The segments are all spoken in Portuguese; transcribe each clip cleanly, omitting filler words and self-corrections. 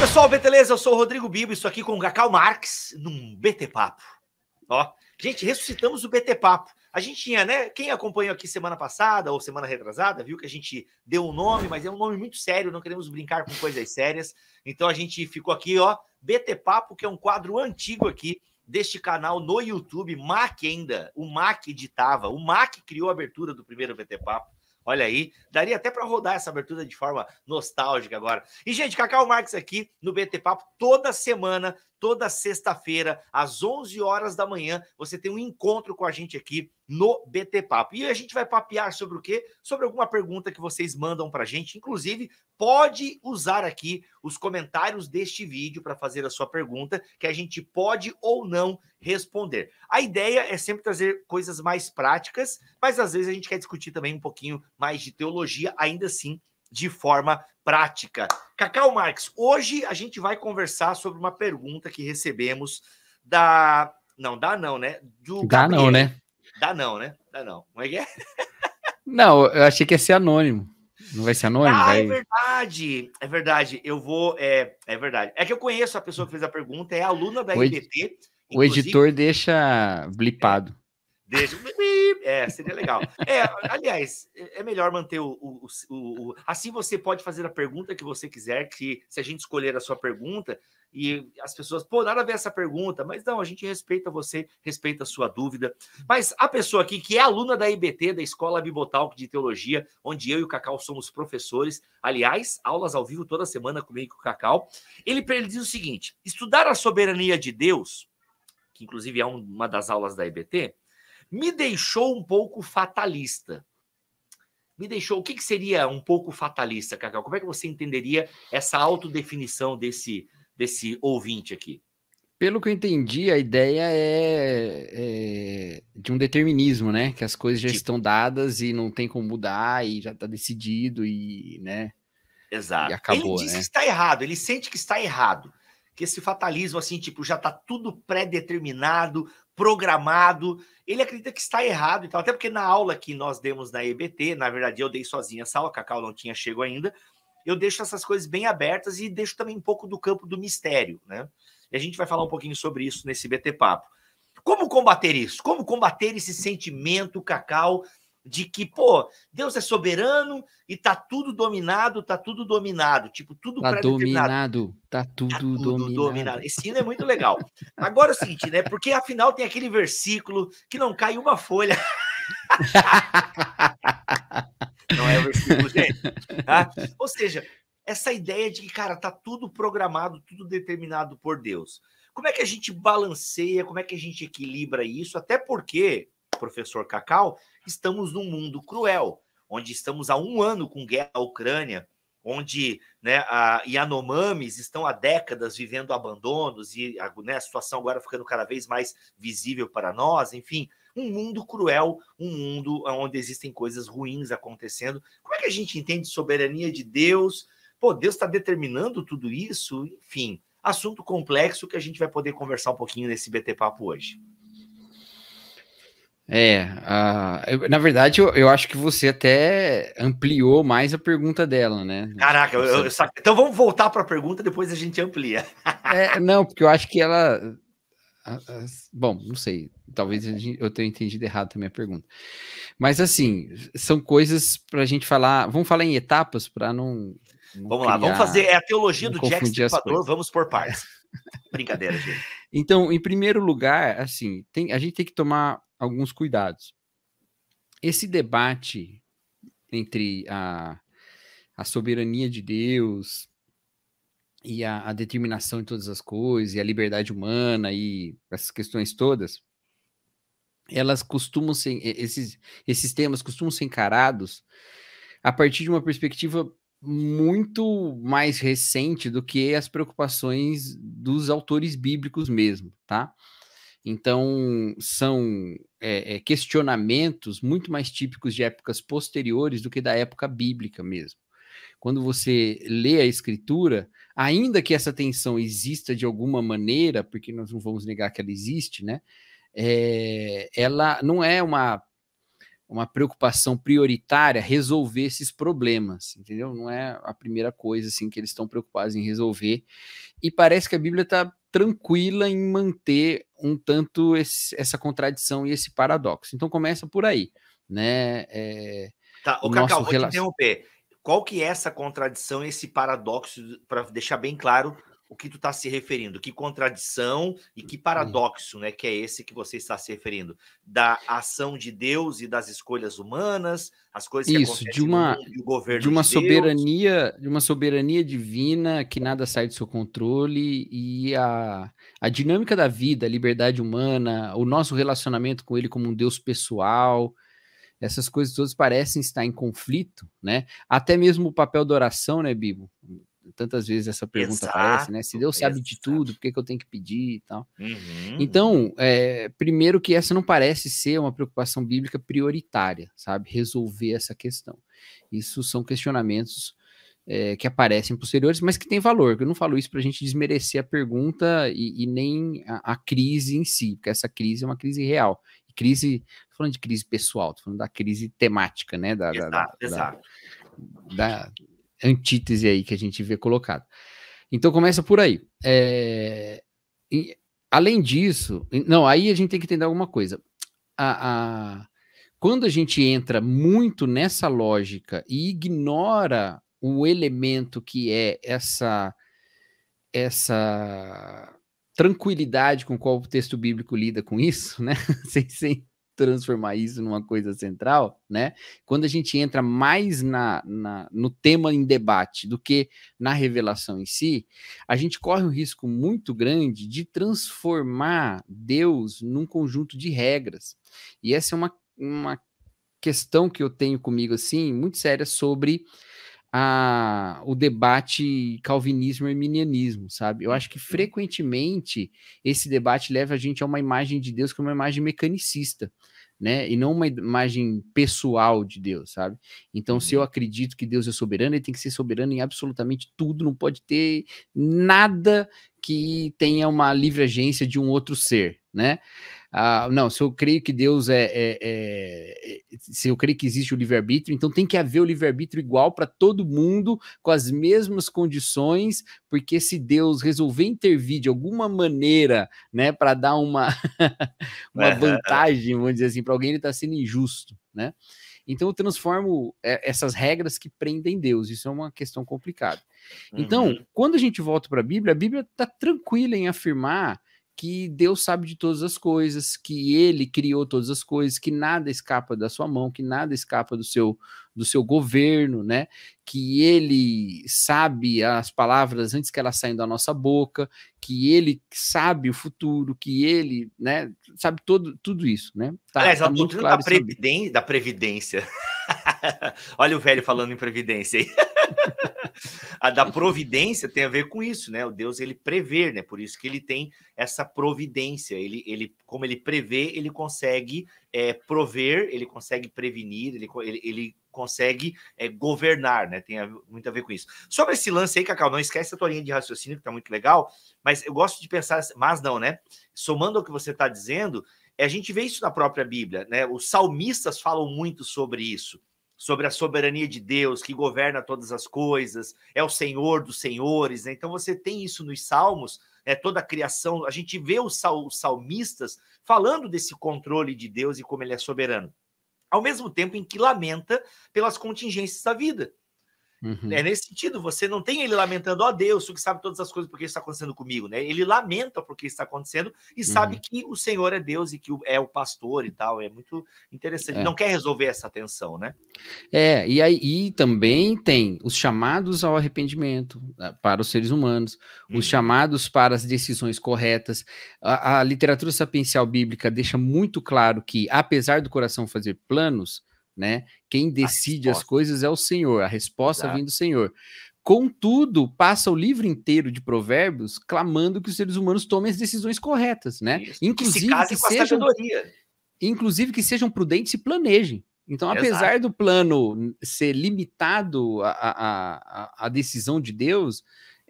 pessoal, beleza? Eu sou o Rodrigo Bibo, estou aqui com o Cacau Marques, num BT Papo. Ó, gente, ressuscitamos o BT Papo. A gente tinha, né? Quem acompanhou aqui semana passada ou semana retrasada, viu que a gente deu um nome, mas é um nome muito sério, não queremos brincar com coisas sérias. Então a gente ficou aqui, ó, BT Papo, que é um quadro antigo aqui deste canal no YouTube, Mac ainda. O Mac editava, o Mac criou a abertura do primeiro BT Papo. Olha aí, daria até para rodar essa abertura de forma nostálgica agora. E, gente, Cacau Marques aqui no BT Papo, toda semana, toda sexta-feira, às 11 horas da manhã, você tem um encontro com a gente aqui no BT Papo. E a gente vai papear sobre o quê? Sobre alguma pergunta que vocês mandam para a gente. Inclusive, pode usar aqui os comentários deste vídeo para fazer a sua pergunta, que a gente pode ou não responder. A ideia é sempre trazer coisas mais práticas, mas às vezes a gente quer discutir também um pouquinho mais de teologia, ainda assim, de forma prática. Cacau Marques, hoje a gente vai conversar sobre uma pergunta que recebemos da... Não, dá não, né? Do Gabriel. Dá não, né? Dá não, né? Dá não. Como é que é? Não, eu achei que ia ser anônimo. Não vai ser anônimo? Ah, vai... é verdade. É verdade. Eu vou... É verdade. É que eu conheço a pessoa que fez a pergunta, é aluna da IBT. O editor deixa blipado. Deixa. Seria legal. Aliás, é melhor manter assim você pode fazer a pergunta que você quiser, que se a gente escolher a sua pergunta e as pessoas, pô, nada a ver essa pergunta, mas não, a gente respeita você, respeita a sua dúvida. Mas a pessoa aqui, que é aluna da IBT, da Escola Bibotalk de Teologia, onde eu e o Cacau somos professores, aliás, aulas ao vivo toda semana comigo e com o Cacau, ele diz o seguinte: estudar a soberania de Deus, que inclusive é uma das aulas da IBT, me deixou um pouco fatalista. Me deixou... O que seria um pouco fatalista, Cacau? Como é que você entenderia essa autodefinição desse ouvinte aqui? Pelo que eu entendi, a ideia é de um determinismo, né? Que as coisas já estão dadas e não tem como mudar e já está decidido e, né? Exato. E acabou, ele diz que está errado, ele sente que está errado. Que esse fatalismo, assim, tipo, já está tudo pré-determinado, programado. Ele acredita que está errado e tal. Até porque na aula que nós demos na EBT, na verdade eu dei sozinha essa aula, a Cacau não tinha chego ainda, eu deixo essas coisas bem abertas e deixo também um pouco do campo do mistério, né? E a gente vai falar um pouquinho sobre isso nesse BT Papo. Como combater isso? Como combater esse sentimento, Cacau, de que, pô, Deus é soberano e tá tudo dominado, tipo, tudo pré-determinado. Tá tudo dominado. Esse hino é muito legal. Agora é o seguinte, né? Porque afinal tem aquele versículo que não cai uma folha. Não é o versículo, gente. Tá? Ou seja, essa ideia de que, cara, tá tudo programado, tudo determinado por Deus. Como é que a gente balanceia, como é que a gente equilibra isso? Até porque, professor Cacau, estamos num mundo cruel, onde estamos há 1 ano com guerra na Ucrânia, onde, né, Yanomamis estão há décadas vivendo abandonos e, né, a situação agora ficando cada vez mais visível para nós, enfim, um mundo cruel, um mundo onde existem coisas ruins acontecendo. Como é que a gente entende soberania de Deus? Pô, Deus está determinando tudo isso? Enfim, assunto complexo que a gente vai poder conversar um pouquinho nesse BT Papo hoje. Na verdade, eu acho que você até ampliou mais a pergunta dela, né? Caraca, então vamos voltar para a pergunta, depois a gente amplia. Não, porque eu acho que ela... Bom, não sei, talvez eu tenha entendido errado também a pergunta. Mas, assim, são coisas para a gente falar... Vamos falar em etapas para não vamos lá, vamos fazer a teologia do Jack Stripador, vamos por partes. Brincadeira, gente. Então, em primeiro lugar, assim, a gente tem que tomar alguns cuidados. Esse debate entre a soberania de Deus e a determinação de todas as coisas, e a liberdade humana, e essas questões todas, elas costumam ser, esses temas costumam ser encarados a partir de uma perspectiva muito mais recente do que as preocupações dos autores bíblicos mesmo, tá? Então, são questionamentos muito mais típicos de épocas posteriores do que da época bíblica mesmo. Quando você lê a Escritura, ainda que essa tensão exista de alguma maneira, porque nós não vamos negar que ela existe, né? Ela não é uma uma preocupação prioritária resolver esses problemas, entendeu? Não é a primeira coisa assim que eles estão preocupados em resolver. E parece que a Bíblia está tranquila em manter um tanto essa contradição e esse paradoxo. Então começa por aí, né? Tá, ô Cacau, vou te interromper. Qual que é essa contradição, esse paradoxo, para deixar bem claro o que tu está se referindo? Que contradição e que paradoxo, né? Que é esse que você está se referindo? Da ação de Deus e das escolhas humanas, as coisas que acontecem no mundo e o governo de uma soberania, de uma soberania divina que nada sai do seu controle e a dinâmica da vida, a liberdade humana, o nosso relacionamento com ele como um Deus pessoal. Essas coisas todas parecem estar em conflito, né? Até mesmo o papel da oração, né, Bibo? Tantas vezes essa pergunta aparece, né? Se Deus sabe de tudo, por que eu tenho que pedir e tal? Então, primeiro que essa não parece ser uma preocupação bíblica prioritária, sabe? Resolver essa questão. Isso são questionamentos que aparecem posteriores, mas que têm valor. Eu não falo isso para a gente desmerecer a pergunta e nem a crise em si, porque essa crise é uma crise real. Crise, tô falando de crise pessoal, tô falando da crise temática, né? Exato. Da antítese aí que a gente vê colocado. Então começa por aí. Além disso, não, aí a gente tem que entender alguma coisa. Quando a gente entra muito nessa lógica e ignora o elemento que é essa tranquilidade com qual o texto bíblico lida com isso, né? sem transformar isso numa coisa central, né? Quando a gente entra mais no tema em debate do que na revelação em si, a gente corre um risco muito grande de transformar Deus num conjunto de regras. E essa é uma questão que eu tenho comigo, assim, muito séria sobre o debate calvinismo e arminianismo, sabe? Eu acho que frequentemente esse debate leva a gente a uma imagem de Deus que é uma imagem mecanicista, né? E não uma imagem pessoal de Deus, sabe? Então, se eu acredito que Deus é soberano, ele tem que ser soberano em absolutamente tudo, não pode ter nada que tenha uma livre agência de um outro ser, né? Não, se eu creio que Deus se eu creio que existe o livre-arbítrio, então tem que haver o livre-arbítrio igual para todo mundo, com as mesmas condições, porque se Deus resolver intervir de alguma maneira, né, para dar uma vantagem, vamos dizer assim, para alguém, ele está sendo injusto, né? Então eu transformo essas regras que prendem Deus, isso é uma questão complicada. Então, quando a gente volta para a Bíblia está tranquila em afirmar que Deus sabe de todas as coisas, que ele criou todas as coisas, que nada escapa da sua mão, que nada escapa do seu governo, né? Que ele sabe as palavras antes que elas saem da nossa boca, que ele sabe o futuro, que ele, né, sabe tudo isso, né? Aliás, a doutrina claro da Previdência. Olha o velho falando em Previdência aí. A da providência tem a ver com isso, né? O Deus, ele prevê, né? Por isso que ele tem essa providência. Como ele prevê, ele consegue prover, ele consegue prevenir, ele consegue governar, né? Tem muito a ver com isso. Sobre esse lance aí, Cacau, não esquece a tua linha de raciocínio, que tá muito legal, mas eu gosto de pensar, mas não, né? Somando ao que você está dizendo, a gente vê isso na própria Bíblia, né? Os salmistas falam muito sobre isso, sobre a soberania de Deus, que governa todas as coisas, é o Senhor dos senhores, né? Então você tem isso nos Salmos, toda a criação, a gente vê os salmistas falando desse controle de Deus e como ele é soberano, ao mesmo tempo em que lamenta pelas contingências da vida. Nesse sentido, você não tem ele lamentando, Deus, tu que sabe todas as coisas porque isso está acontecendo comigo, né? Ele lamenta porque isso está acontecendo e sabe que o Senhor é Deus e que é o pastor e tal. É muito interessante. Não quer resolver essa tensão, né? E aí também tem os chamados ao arrependimento para os seres humanos, os chamados para as decisões corretas. A literatura sapiencial bíblica deixa muito claro que, apesar do coração fazer planos, né? Quem decide as coisas é o Senhor, a resposta vem do Senhor. Contudo, passa o livro inteiro de Provérbios clamando que os seres humanos tomem as decisões corretas, né? Inclusive que sejam prudentes e planejem. Então, apesar do plano ser limitado à decisão de Deus,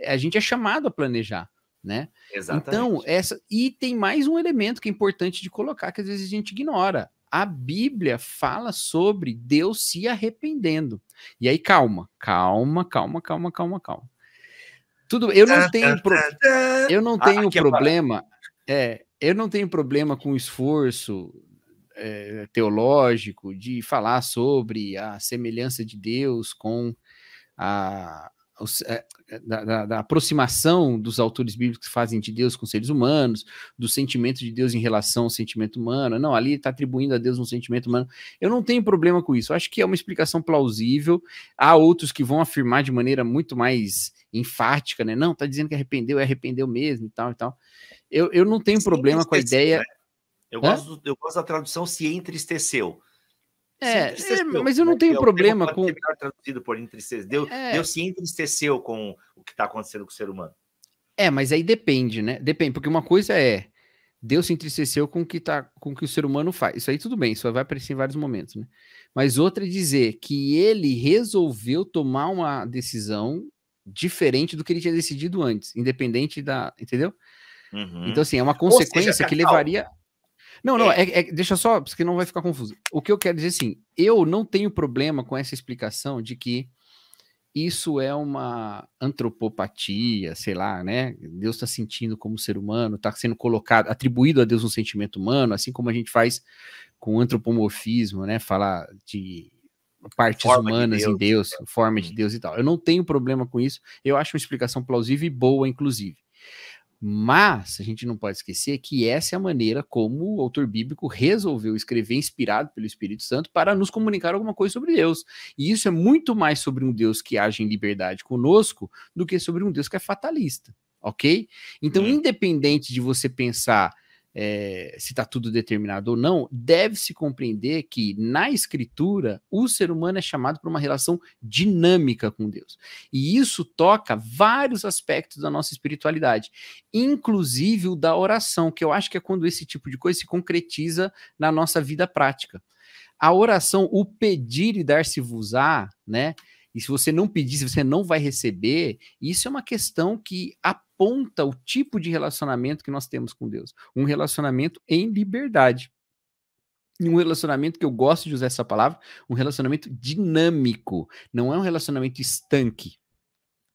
a gente é chamado a planejar, né? Exatamente. Então, e tem mais um elemento que é importante de colocar, que às vezes a gente ignora. a Bíblia fala sobre Deus se arrependendo. E aí, calma. Tudo, eu não tenho problema, eu não tenho problema com o esforço teológico de falar sobre a semelhança de Deus com da aproximação dos autores bíblicos que fazem de Deus com seres humanos, do sentimento de Deus em relação ao sentimento humano. Não, ali está atribuindo a Deus um sentimento humano. Eu não tenho problema com isso. Eu acho que é uma explicação plausível. Há outros que vão afirmar de maneira muito mais enfática, né? Não, está dizendo que arrependeu mesmo e tal e tal. Eu não tenho problema com a ideia... Né? Eu gosto da tradução "se entristeceu". Mas eu não tenho problema com... Pode ser melhor traduzido por entristeceu. Deus se entristeceu com o que está acontecendo com o ser humano. Mas aí depende, né? Depende, porque uma coisa é Deus se entristeceu com o que o ser humano faz. Isso aí tudo bem, isso vai aparecer em vários momentos, né? Mas outra é dizer que ele resolveu tomar uma decisão diferente do que ele tinha decidido antes, independente da... Entendeu? Uhum. Então, assim, é uma consequência que levaria... Não, deixa só, porque não vai ficar confuso. O que eu quero dizer, assim, eu não tenho problema com essa explicação de que isso é uma antropopatia, sei lá, né? Deus está sentindo como ser humano, está sendo colocado, atribuído a Deus um sentimento humano, assim como a gente faz com antropomorfismo, né? Falar de partes humanas em Deus, forma de Deus e tal. Eu não tenho problema com isso, eu acho uma explicação plausível e boa, inclusive. Mas a gente não pode esquecer que essa é a maneira como o autor bíblico resolveu escrever, inspirado pelo Espírito Santo, para nos comunicar alguma coisa sobre Deus. E isso é muito mais sobre um Deus que age em liberdade conosco do que sobre um Deus que é fatalista, ok? Então, independente de você pensar se está tudo determinado ou não, deve-se compreender que na Escritura o ser humano é chamado para uma relação dinâmica com Deus. E isso toca vários aspectos da nossa espiritualidade, inclusive o da oração, que eu acho que é quando esse tipo de coisa se concretiza na nossa vida prática. A oração, o pedir e dar-se-vos-á, né? E se você não pedir, se você não vai receber, isso é uma questão que aponta o tipo de relacionamento que nós temos com Deus. Um relacionamento em liberdade. E um relacionamento, que eu gosto de usar essa palavra, um relacionamento dinâmico. Não é um relacionamento estanque,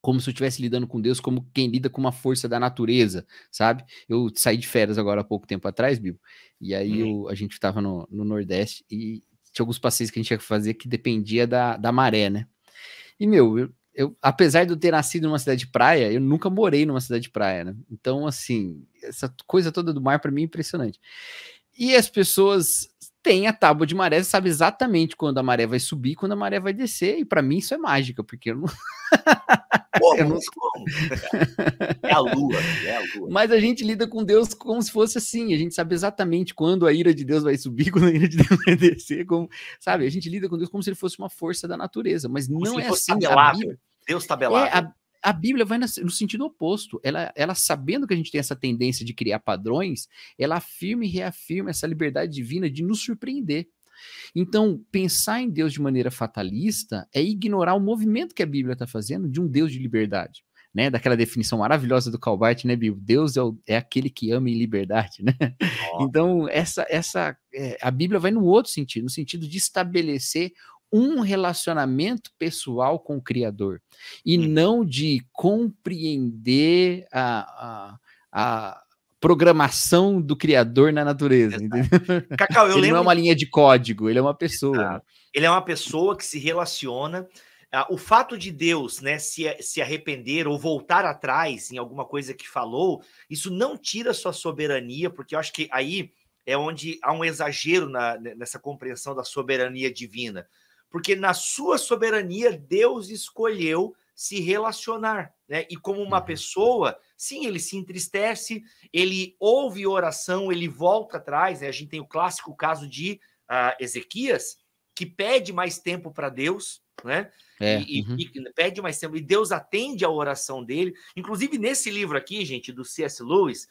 como se eu estivesse lidando com Deus como quem lida com uma força da natureza, sabe? Eu saí de férias agora há pouco tempo atrás, Bibo, e aí a gente estava no Nordeste e tinha alguns passeios que a gente tinha que fazer que dependia da maré, né? E, eu, apesar de eu ter nascido numa cidade de praia, eu nunca morei numa cidade de praia, né? Então, assim, essa coisa toda do mar, para mim, é impressionante. E as pessoas têm a tábua de maré, sabe exatamente quando a maré vai subir, quando a maré vai descer, e para mim isso é mágica, porque eu não... Como? É a lua. Mas a gente lida com Deus como se fosse assim, a gente sabe exatamente quando a ira de Deus vai subir, quando a ira de Deus vai descer, sabe? A gente lida com Deus como se ele fosse uma força da natureza, mas como não é assim. Deus tabelável. A Bíblia vai no sentido oposto. Ela, sabendo que a gente tem essa tendência de criar padrões, ela afirma e reafirma essa liberdade divina de nos surpreender. Então, pensar em Deus de maneira fatalista é ignorar o movimento que a Bíblia está fazendo de um Deus de liberdade, né? Daquela definição maravilhosa do Calbart, né, Bíblia? Deus é aquele que ama em liberdade, né? Então, a Bíblia vai no outro sentido, no sentido de estabelecer um relacionamento pessoal com o Criador e não de compreender a programação do Criador na natureza, entendeu? Cacau, ele não é uma linha de código, ele é uma pessoa. Ele é uma pessoa que se relaciona. O fato de Deus, né, se arrepender ou voltar atrás em alguma coisa que falou, isso não tira sua soberania, porque eu acho que aí é onde há um exagero nessa compreensão da soberania divina. Porque na sua soberania, Deus escolheu se relacionar, né? E como uma pessoa, sim, ele se entristece, ele ouve oração, ele volta atrás, né? A gente tem o clássico caso de Ezequias, que pede mais tempo para Deus, né? E pede mais tempo, e Deus atende a oração dele. Inclusive, nesse livro aqui, gente, do C.S. Lewis,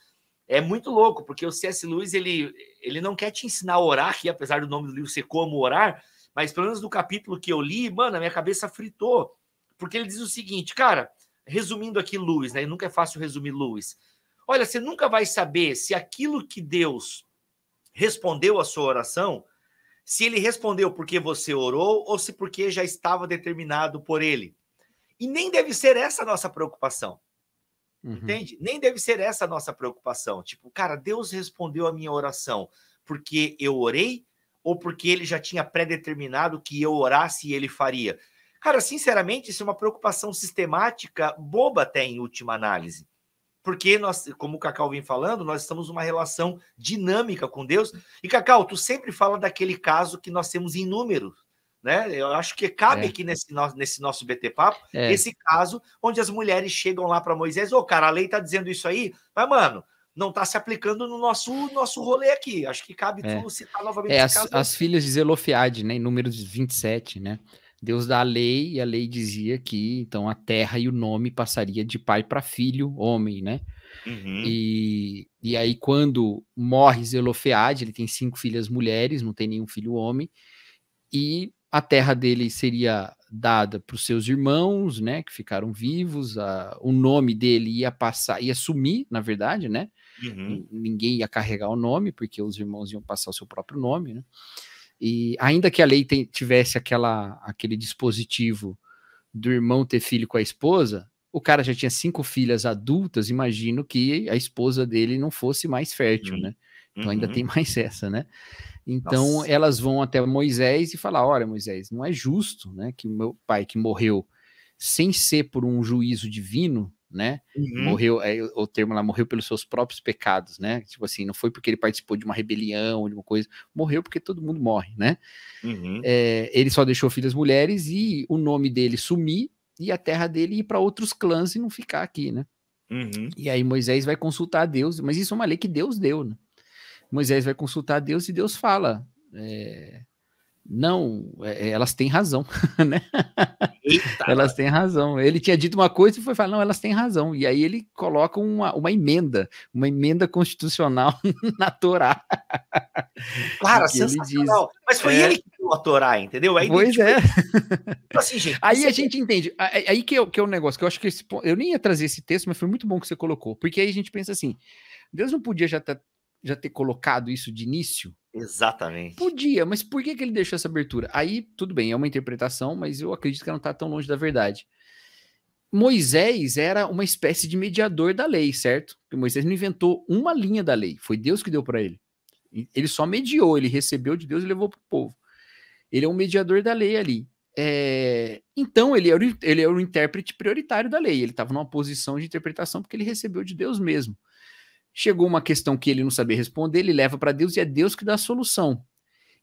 é muito louco, porque o C.S. Lewis, ele não quer te ensinar a orar, que apesar do nome do livro ser Como Orar, mas pelo menos no capítulo que eu li, mano, a minha cabeça fritou. Porque ele diz o seguinte, cara, resumindo aqui Lewis, né? Nunca é fácil resumir Lewis. Olha, você nunca vai saber se aquilo que Deus respondeu à sua oração se ele respondeu porque você orou ou se porque já estava determinado por ele. E nem deve ser essa a nossa preocupação. Entende? Nem deve ser essa a nossa preocupação. Tipo, cara, Deus respondeu a minha oração porque eu orei ou porque ele já tinha pré-determinado que eu orasse e ele faria? Cara, sinceramente, isso é uma preocupação sistemática, boba até em última análise. Porque nós, como o Cacau vem falando, nós estamos numa relação dinâmica com Deus. E, Cacau, tu sempre fala daquele caso que nós temos inúmeros, né? Eu acho que cabe aqui nesse nosso BT Papo, esse caso onde as mulheres chegam lá para Moisés, cara, a lei está dizendo isso aí, mas, mano, não está se aplicando no nosso rolê aqui. Acho que cabe tu citar novamente esse caso. As filhas de Zelofeade, né? Em Números 27, né? Deus dá a lei, e a lei dizia que então a terra e o nome passaria de pai para filho, homem, né? E aí, quando morre Zelofeade, ele tem 5 filhas mulheres, não tem nenhum filho homem, e a terra dele seria dada para os seus irmãos, né? Que ficaram vivos, o nome dele ia sumir, na verdade, né? Ninguém ia carregar o nome, porque os irmãos iam passar o seu próprio nome, né? E ainda que a lei tivesse aquele dispositivo do irmão ter filho com a esposa, o cara já tinha 5 filhas adultas, imagino que a esposa dele não fosse mais fértil, né? Então ainda tem mais essa, né? Então elas vão até Moisés e falam, olha, Moisés, não é justo, né, que o meu pai que morreu sem ser por um juízo divino, né, morreu, o termo lá, morreu pelos seus próprios pecados, né, tipo assim, não foi porque ele participou de uma rebelião, de uma coisa, morreu porque todo mundo morre, né, ele só deixou filhas mulheres e o nome dele sumir e a terra dele ir para outros clãs e não ficar aqui, né, e aí Moisés vai consultar a Deus, mas isso é uma lei que Deus deu, né, Moisés vai consultar a Deus e Deus fala, não, elas têm razão, né? Elas têm razão. Ele tinha dito uma coisa e foi falar, não, elas têm razão. E aí ele coloca uma emenda constitucional na Torá. Cara, sensacional. Mas foi ele que deu a Torá, entendeu? Aí, pois é. Assim, gente, aí a gente entende. Aí que é o negócio, que eu acho que eu nem ia trazer esse texto, mas foi muito bom que você colocou. Porque aí a gente pensa assim, Deus não podia já ter colocado isso de início? Exatamente. Podia, mas por que ele deixou essa abertura? Aí, tudo bem, é uma interpretação, mas eu acredito que ela não está tão longe da verdade. Moisés era uma espécie de mediador da lei, certo? Porque Moisés não inventou uma linha da lei, foi Deus que deu para ele. Ele só mediou, ele recebeu de Deus e levou para o povo. Ele é um mediador da lei ali. Então, ele era o intérprete prioritário da lei, ele estava numa posição de interpretação porque ele recebeu de Deus mesmo. Chegou uma questão que ele não sabia responder, ele leva para Deus e é Deus que dá a solução.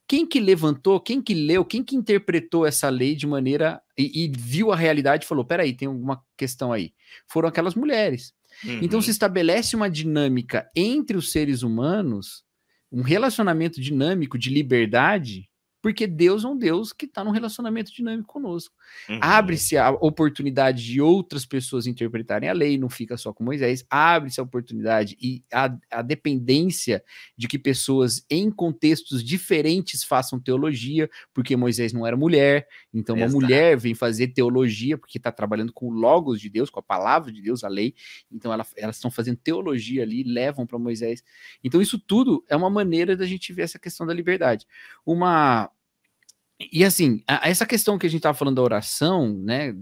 Quem que levantou, quem que leu, quem que interpretou essa lei de maneira... E viu a realidade e falou, peraí, tem alguma questão aí. Foram aquelas mulheres. Então se estabelece uma dinâmica entre os seres humanos, um relacionamento dinâmico de liberdade, porque Deus é um Deus que está num relacionamento dinâmico conosco. Abre-se a oportunidade de outras pessoas interpretarem a lei, não fica só com Moisés, abre-se a oportunidade e a dependência de que pessoas em contextos diferentes façam teologia, porque Moisés não era mulher, então uma mulher vem fazer teologia, porque está trabalhando com o logos de Deus, com a palavra de Deus, a lei, então elas estão fazendo teologia ali, levam para Moisés. Então isso tudo é uma maneira da gente ver essa questão da liberdade. E assim, essa questão que a gente estava falando da oração, né,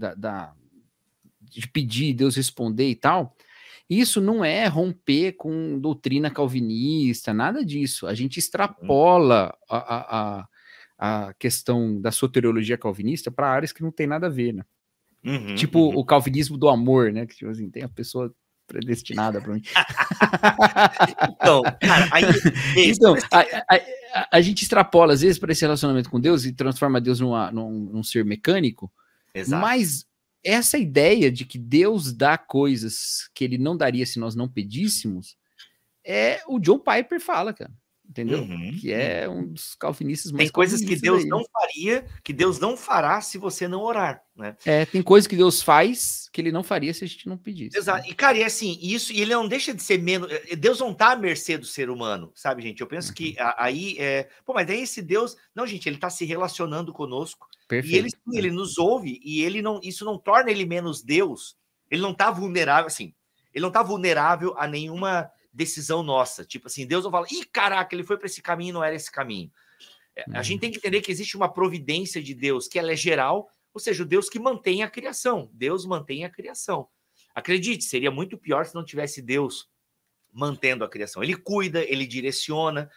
de pedir, Deus responder e tal, isso não é romper com doutrina calvinista, nada disso. A gente extrapola a questão da soteriologia calvinista para áreas que não tem nada a ver, né? Tipo o calvinismo do amor, né? Que tipo assim, tem a pessoa predestinada para mim. Então, cara, aí... Então, a gente extrapola, às vezes, para esse relacionamento com Deus e transforma Deus num ser mecânico. Exato. Mas essa ideia de que Deus dá coisas que ele não daria se nós não pedíssemos, o John Piper fala, cara. Entendeu? Que é um dos calvinistas mais... Tem coisas que Deus não faria, que Deus não fará se você não orar, né? Tem coisas que Deus faz que ele não faria se a gente não pedisse. Exato. Né? E, cara, e assim, isso, e ele não deixa de ser menos... Deus não tá à mercê do ser humano, sabe, gente? Eu penso que aí Pô, mas daí esse Deus... Não, gente, ele tá se relacionando conosco. Perfeito. E ele nos ouve, e isso não torna ele menos Deus. Ele não tá vulnerável, assim, ele não tá vulnerável a nenhuma decisão nossa, tipo assim, Deus não fala, ih, caraca, ele foi para esse caminho, não era esse caminho. A gente tem que entender que existe uma providência de Deus, que ela é geral, ou seja, o Deus que mantém a criação. Deus mantém a criação. Acredite, seria muito pior se não tivesse Deus mantendo a criação. Ele cuida, ele direciona.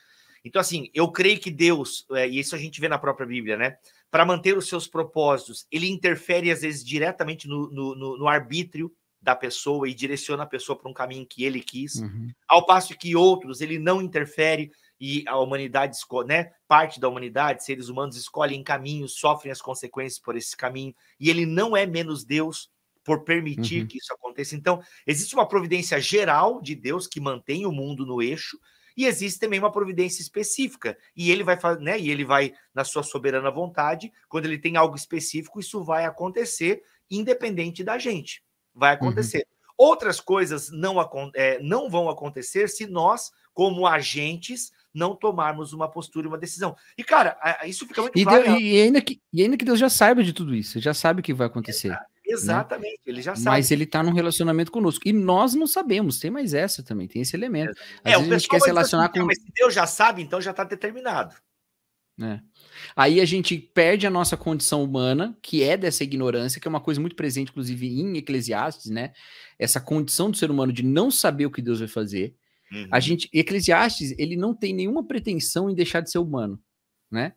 Então, assim, eu creio que Deus, e isso a gente vê na própria Bíblia, né? Para manter os seus propósitos, ele interfere, às vezes, diretamente no arbítrio da pessoa e direciona a pessoa para um caminho que ele quis. Ao passo que outros, ele não interfere e a humanidade, né? Parte da humanidade, seres humanos, escolhem caminhos, sofrem as consequências por esse caminho. E ele não é menos Deus por permitir que isso aconteça. Então, existe uma providência geral de Deus que mantém o mundo no eixo, e existe também uma providência específica. E ele vai, né, na sua soberana vontade, quando ele tem algo específico, isso vai acontecer, independente da gente. Vai acontecer. Outras coisas não vão acontecer se nós, como agentes, não tomarmos uma postura e uma decisão. E, cara, isso fica muito claro. E ainda que Deus já saiba de tudo isso, já sabe o que vai acontecer. Exatamente, né? Ele já sabe. Mas ele está num relacionamento conosco. E nós não sabemos, tem mais essa também, tem esse elemento. Às vezes a gente quer se relacionar com... Mas se Deus já sabe, então já está determinado. Aí a gente perde a nossa condição humana, que é dessa ignorância, que é uma coisa muito presente, inclusive, em Eclesiastes, né? Essa condição do ser humano de não saber o que Deus vai fazer. Eclesiastes, ele não tem nenhuma pretensão em deixar de ser humano, né?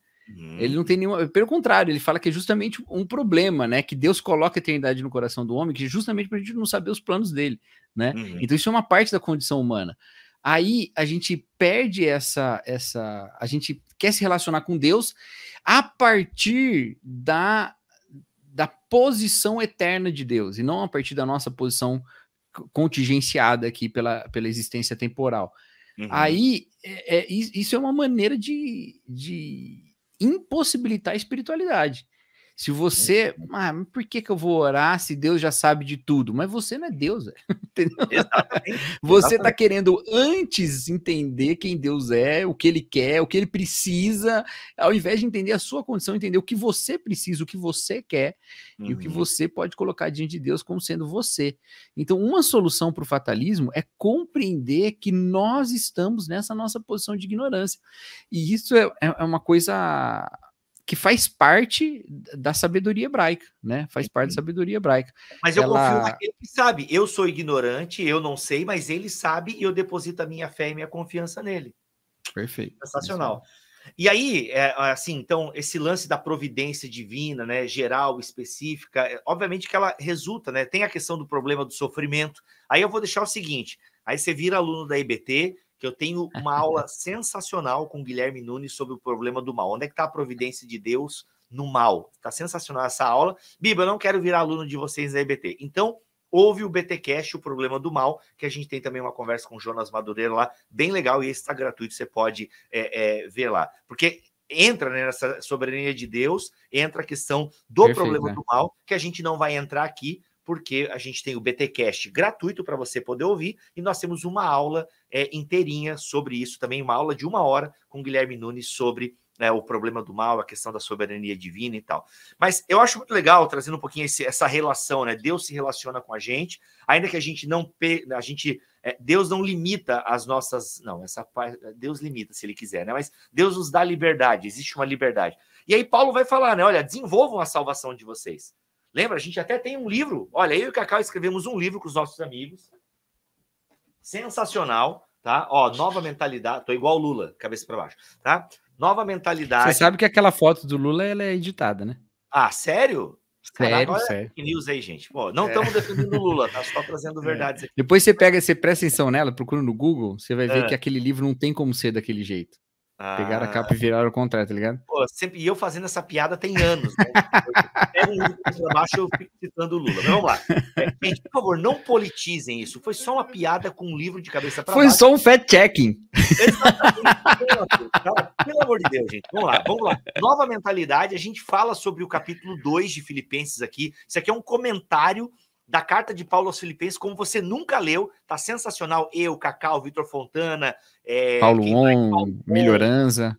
Ele não tem nenhuma... Pelo contrário, ele fala que é justamente um problema, né? Que Deus coloca a eternidade no coração do homem, que é justamente para a gente não saber os planos dele, né? Então isso é uma parte da condição humana. Aí a gente perde a gente quer se relacionar com Deus a partir da posição eterna de Deus, e não a partir da nossa posição contingenciada aqui pela existência temporal. Aí isso é uma maneira de impossibilitar a espiritualidade. Se você... por que eu vou orar se Deus já sabe de tudo? Mas você não é Deus, entendeu? Exatamente. Você está querendo antes entender quem Deus é, o que ele quer, o que ele precisa, ao invés de entender a sua condição, entender o que você precisa, o que você quer, e o que você pode colocar diante de Deus como sendo você. Então, uma solução para o fatalismo é compreender que nós estamos nessa nossa posição de ignorância. E isso é uma coisa... que faz parte da sabedoria hebraica, né? Faz parte da sabedoria hebraica. Mas eu confio naquele que sabe. Eu sou ignorante, eu não sei, mas ele sabe e eu deposito a minha fé e minha confiança nele. Perfeito. Sensacional. E aí, assim, então, esse lance da providência divina, né, geral, específica, obviamente que ela resulta, né? Tem a questão do problema do sofrimento. Aí eu vou deixar o seguinte, aí você vira aluno da IBT, que eu tenho uma aula sensacional com o Guilherme Nunes sobre o problema do mal. Onde é que está a providência de Deus no mal? Está sensacional essa aula. Biba, eu não quero virar aluno de vocês da IBT. Então, ouve o BTcast, o problema do mal, que a gente tem também uma conversa com o Jonas Madureira lá, bem legal, e esse está gratuito, você pode ver lá. Porque entra, né, nessa soberania de Deus, entra a questão do problema do mal, que a gente não vai entrar aqui, porque a gente tem o BTcast gratuito para você poder ouvir, e nós temos uma aula inteirinha sobre isso, também uma aula de 1 hora com o Guilherme Nunes sobre o problema do mal, a questão da soberania divina e tal. Mas eu acho muito legal, trazendo um pouquinho essa relação, né? Deus se relaciona com a gente, ainda que a gente não... Deus não limita as nossas... Não, Deus limita se ele quiser, né? Mas Deus nos dá liberdade, existe uma liberdade. E aí Paulo vai falar, né? Olha, desenvolvam a salvação de vocês. Lembra? A gente até tem um livro. Olha, eu e o Cacau escrevemos um livro com os nossos amigos. Sensacional, tá? Ó, nova mentalidade. Tô igual o Lula, cabeça para baixo, tá? Nova mentalidade. Você sabe que aquela foto do Lula, ela é editada, né? Ah, sério? Sério, olha sério. Que news aí, gente. Pô, não estamos defendendo o Lula, tá? Só trazendo verdades aqui. Depois você presta atenção nela, procura no Google, você vai ver que aquele livro não tem como ser daquele jeito. Pegaram a capa e viraram ao contrário, tá ligado? Pô, e eu fazendo essa piada tem anos, né? Pega um livro pra baixo e eu fico citando o Lula. Mas vamos lá. Gente, por favor, não politizem isso. Foi só uma piada com um livro de cabeça para baixo. Foi só um fact-checking. Pelo amor de Deus, gente. Vamos lá. Nova mentalidade, a gente fala sobre o capítulo 2 de Filipenses aqui. Isso aqui é um comentário da carta de Paulo aos Filipenses, como você nunca leu, tá sensacional. Eu, Cacau, Vitor Fontana, Paulo On, Melhoranza.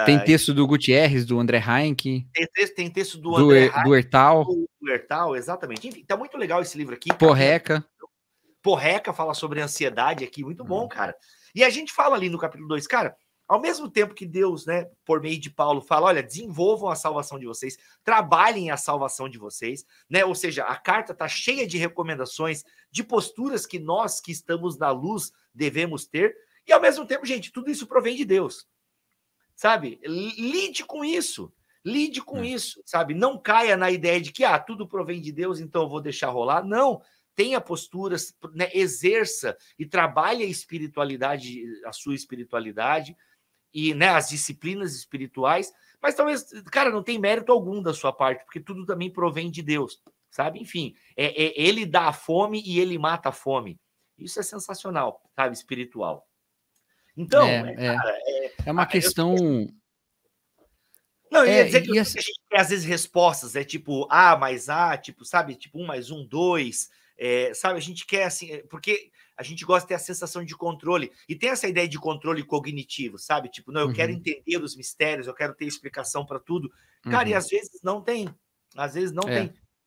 Tem texto do Gutierrez, do André Heinck. Tem texto do André Heinck, do Hertal. Do Hertal, exatamente. Enfim, tá muito legal esse livro aqui. Porreca. Porreca fala sobre ansiedade aqui, muito bom, cara. E a gente fala ali no capítulo 2, cara, Ao mesmo tempo que Deus, né, por meio de Paulo, fala, olha, desenvolvam a salvação de vocês, trabalhem a salvação de vocês, né? Ou seja, a carta está cheia de recomendações, de posturas que nós que estamos na luz devemos ter, e ao mesmo tempo, gente, tudo isso provém de Deus, sabe? Lide com isso. Lide com isso, sabe? Não caia na ideia de que tudo provém de Deus, então eu vou deixar rolar. Não, tenha posturas, né? Exerça e trabalhe a espiritualidade, a sua espiritualidade e, né, as disciplinas espirituais, mas talvez, cara, não tem mérito algum da sua parte, porque tudo também provém de Deus, sabe? Enfim, ele dá a fome e ele mata a fome. Isso é sensacional, sabe? Espiritual. Então, cara, é uma questão... Não, eu ia dizer que a gente tem, às vezes, respostas, tipo, tipo, sabe, tipo 1 mais 1, 2, sabe, a gente quer, assim, porque a gente gosta de ter a sensação de controle, e tem essa ideia de controle cognitivo, sabe, tipo, não, eu quero entender os mistérios, eu quero ter explicação para tudo, cara, e às vezes não tem,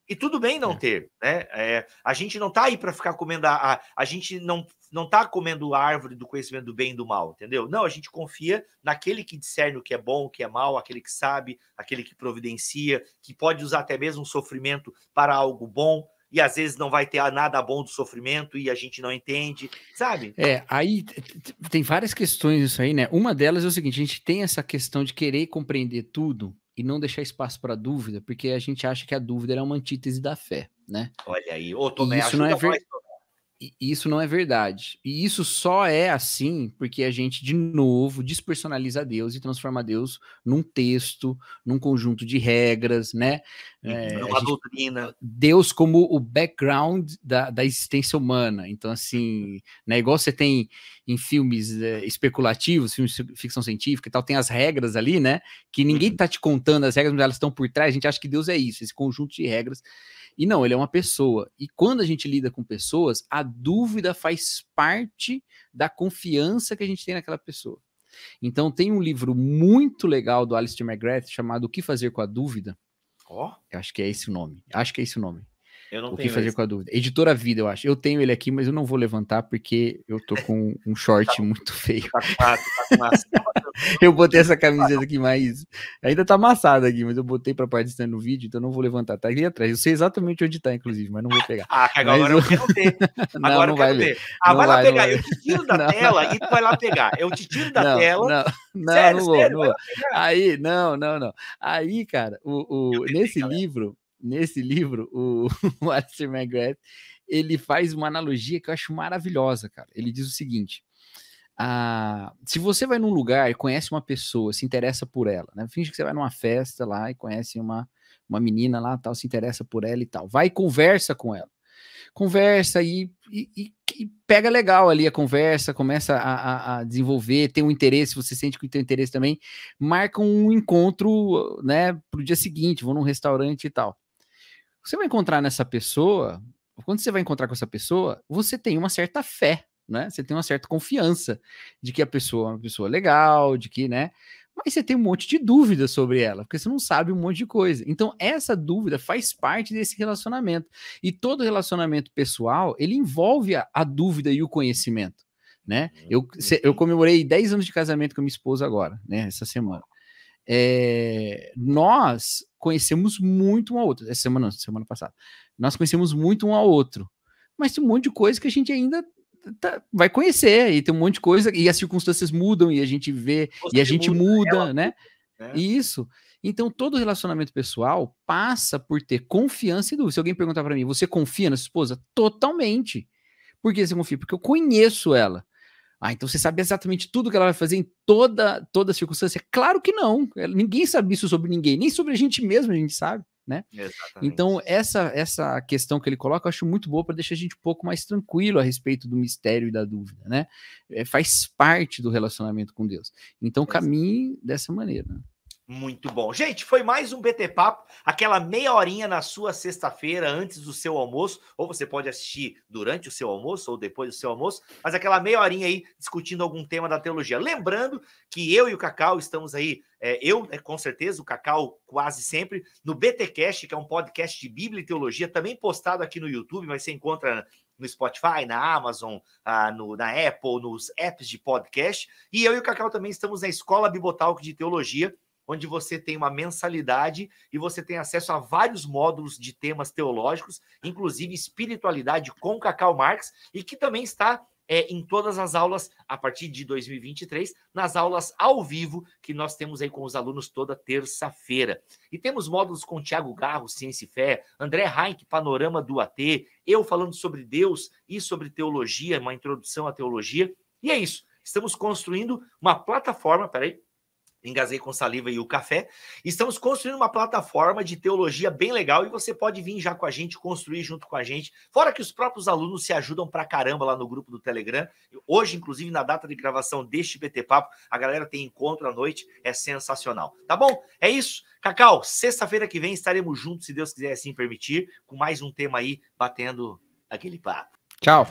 e tudo bem não ter, né, a gente não tá aí para ficar comendo, a gente não tá comendo a árvore do conhecimento do bem e do mal, entendeu? Não, a gente confia naquele que discerne o que é bom, o que é mal, aquele que sabe, aquele que providencia, que pode usar até mesmo o sofrimento para algo bom, e às vezes não vai ter nada bom do sofrimento e a gente não entende, sabe? Aí tem várias questões isso aí, né? Uma delas é o seguinte, a gente tem essa questão de querer compreender tudo e não deixar espaço para dúvida, porque a gente acha que a dúvida é uma antítese da fé, né? Olha aí, Tomé, isso não é isso não é verdade. E isso só é assim porque a gente, de novo, despersonaliza Deus e transforma Deus num texto, num conjunto de regras, né? Uma doutrina. Deus como o background da existência humana. Então, assim, né, igual você tem em filmes especulativos, filmes de ficção científica e tal, tem as regras ali, né? Que ninguém tá te contando as regras, mas elas estão por trás. A gente acha que Deus é isso, esse conjunto de regras. E não, ele é uma pessoa. E quando a gente lida com pessoas, a dúvida faz parte da confiança que a gente tem naquela pessoa. Então, tem um livro muito legal do Alistair McGrath chamado O que Fazer com a Dúvida. Eu acho que é esse o nome. Eu não o tenho que fazer com a dúvida. Editora Vida, eu acho. Eu tenho ele aqui, mas eu não vou levantar porque eu tô com um short muito feio. Tá com massa. Eu botei essa camiseta aqui mais... Ainda tá amassada aqui, mas eu botei pra participar no vídeo, então não vou levantar. Tá aqui atrás. Eu sei exatamente onde tá, inclusive, mas não vou pegar. Agora eu quero ver. Agora eu quero ver. Vai lá pegar. Eu te tiro da tela e tu vai lá pegar. Eu te tiro da tela. Não vou. Aí, não. Aí, cara, nesse livro, o Alistair McGrath, ele faz uma analogia que eu acho maravilhosa, cara. Ele diz o seguinte, se você vai num lugar e conhece uma pessoa, se interessa por ela, né? Finge que você vai numa festa lá e conhece uma menina lá, tal, se interessa por ela e tal. Vai e conversa com ela. Conversa e pega legal ali a conversa, começa a desenvolver, tem um interesse, você sente que tem interesse também, marca um encontro, né, pro dia seguinte, vão num restaurante e tal. Você vai encontrar nessa pessoa, quando você vai encontrar com essa pessoa, você tem uma certa fé, né? Você tem uma certa confiança de que a pessoa é uma pessoa legal, de que, né? Mas você tem um monte de dúvidas sobre ela, porque você não sabe um monte de coisa. Então, essa dúvida faz parte desse relacionamento. E todo relacionamento pessoal, ele envolve a dúvida e o conhecimento, né? Eu comemorei 10 anos de casamento com a minha esposa agora, né? Essa semana. Nós conhecemos muito um ao outro. Semana passada. Nós conhecemos muito um ao outro. Mas tem um monte de coisa que a gente ainda vai conhecer, e tem um monte de coisa, e as circunstâncias mudam, e a gente vê, e a gente muda, né? Isso. Então, todo relacionamento pessoal passa por ter confiança e dúvida. Se alguém perguntar para mim, você confia na sua esposa? Totalmente. Por que você confia? Porque eu conheço ela. Então você sabe exatamente tudo que ela vai fazer em toda circunstância? Claro que não. Ninguém sabe isso sobre ninguém, nem sobre a gente mesmo a gente sabe, né? Exatamente. Então essa questão que ele coloca eu acho muito boa para deixar a gente um pouco mais tranquilo a respeito do mistério e da dúvida, né? Faz parte do relacionamento com Deus. Então caminhe dessa maneira. Muito bom. Gente, foi mais um BT Papo, aquela meia horinha na sua sexta-feira, antes do seu almoço, ou você pode assistir durante o seu almoço ou depois do seu almoço, mas aquela meia horinha aí discutindo algum tema da teologia. Lembrando que eu e o Cacau estamos aí, com certeza, o Cacau quase sempre, no BTcast, que é um podcast de Bíblia e Teologia, também postado aqui no YouTube, mas você encontra no Spotify, na Amazon, na Apple, nos apps de podcast. E eu e o Cacau também estamos na Escola Bibotalk de Teologia, onde você tem uma mensalidade e você tem acesso a vários módulos de temas teológicos, inclusive espiritualidade com Cacau Marx, e que também está em todas as aulas, a partir de 2023, nas aulas ao vivo, que nós temos aí com os alunos toda terça-feira. E temos módulos com Tiago Garro, Ciência e Fé, André Heinck, Panorama do AT, eu falando sobre Deus e sobre teologia, uma introdução à teologia. E é isso, estamos construindo uma plataforma, engasguei com saliva e o café. Estamos construindo uma plataforma de teologia bem legal e você pode vir já com a gente, construir junto com a gente. Fora que os próprios alunos se ajudam pra caramba lá no grupo do Telegram. Hoje, inclusive, na data de gravação deste BT Papo, a galera tem encontro à noite, é sensacional. Tá bom? É isso. Cacau, sexta-feira que vem estaremos juntos, se Deus quiser assim permitir, com mais um tema aí, batendo aquele papo. Tchau.